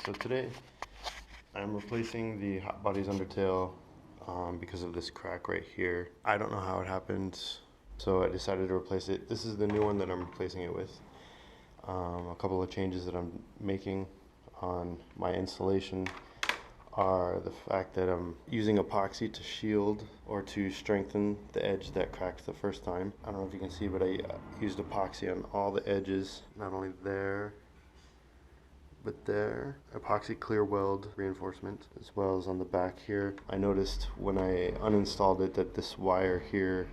So today I'm replacing the Hot Bodies Undertail because of this crack right here. I don't know how it happened, so I decided to replace it. This is the new one that I'm replacing it with. A couple of changes that I'm making on my installation are the fact that I'm using epoxy to shield or to strengthen the edge that cracked the first time. I don't know if you can see, but I used epoxy on all the edges, not only there, but there. Epoxy clear weld reinforcement, as well as on the back here. I noticed when I uninstalled it that this wire here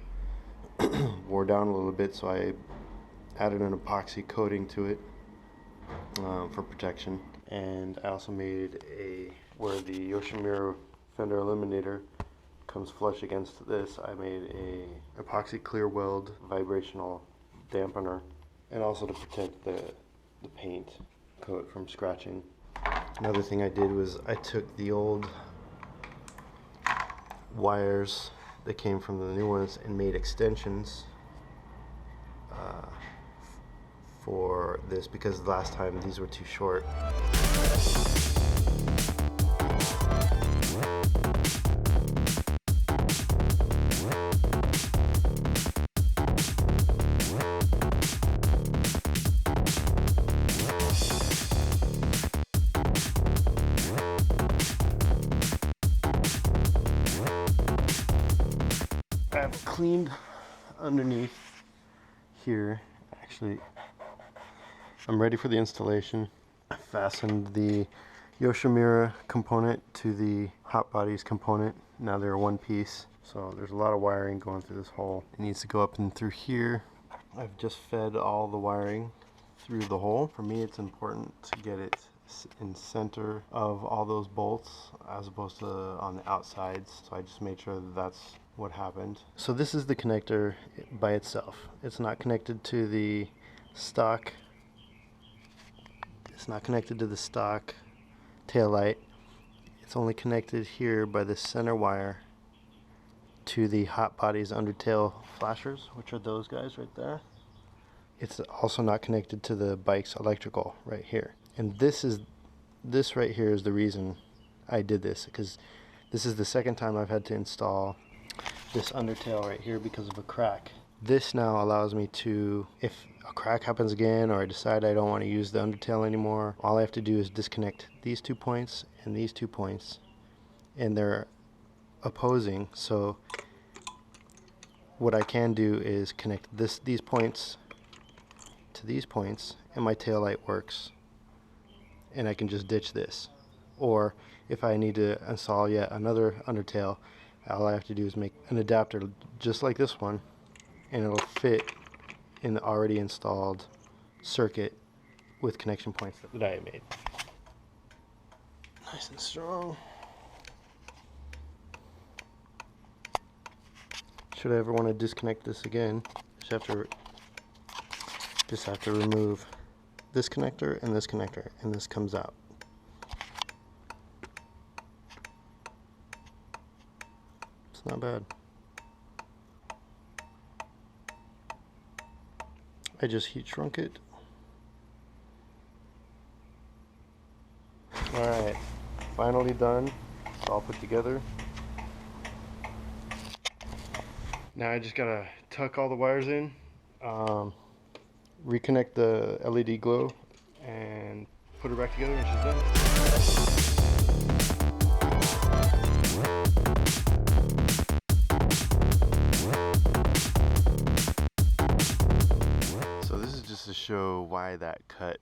wore down a little bit, so I added an epoxy coating to it for protection. And I also made where the Yoshimura Fender Eliminator comes flush against this, I made a epoxy clear weld vibrational dampener, and also to protect the paint coat from scratching. Another thing I did was I took the old wires that came from the new ones and made extensions for this, because last time these were too short. I've cleaned underneath here. Actually, I'm ready for the installation. I fastened the Yoshimura component to the Hot Bodies component. Now they're one piece, so there's a lot of wiring going through this hole. It needs to go up and through here. I've just fed all the wiring through the hole. For me, it's important to get it in center of all those bolts as opposed to on the outsides, so I just made sure that that's what happened. So this is the connector by itself. It's not connected to the stock. It's not connected to the stock taillight. It's only connected here by the center wire to the Hot Bodies Undertail flashers, which are those guys right there. It's also not connected to the bike's electrical right here. And this right here is the reason I did this, because this is the second time I've had to install this undertail right here because of a crack. This now allows me to, if a crack happens again or I decide I don't want to use the undertail anymore, all I have to do is disconnect these 2 points and these 2 points, and they're opposing. So what I can do is connect these points to these points, and my tail light works, and I can just ditch this. Or if I need to install yet another undertail, all I have to do is make an adapter just like this one, and it'll fit in the already installed circuit with connection points that I made. Nice and strong. Should I ever want to disconnect this again, just have to remove this connector, and this comes out. It's not bad. I just heat shrunk it. Alright, finally done. It's all put together. Now I just gotta tuck all the wires in, reconnect the LED glow, and put her back together, and she's done. So this is just to show why that cut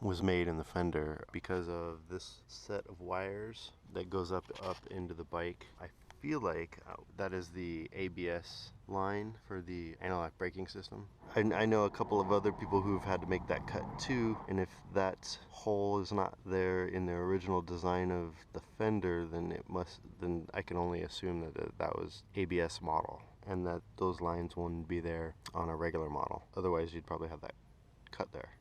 was made in the fender, because of this set of wires that goes up into the bike. I feel like that is the ABS line for the analog braking system. I know a couple of other people who've had to make that cut too, and if that hole is not there in the original design of the fender, then I can only assume that that was ABS model, and that those lines wouldn't be there on a regular model. Otherwise you'd probably have that cut there.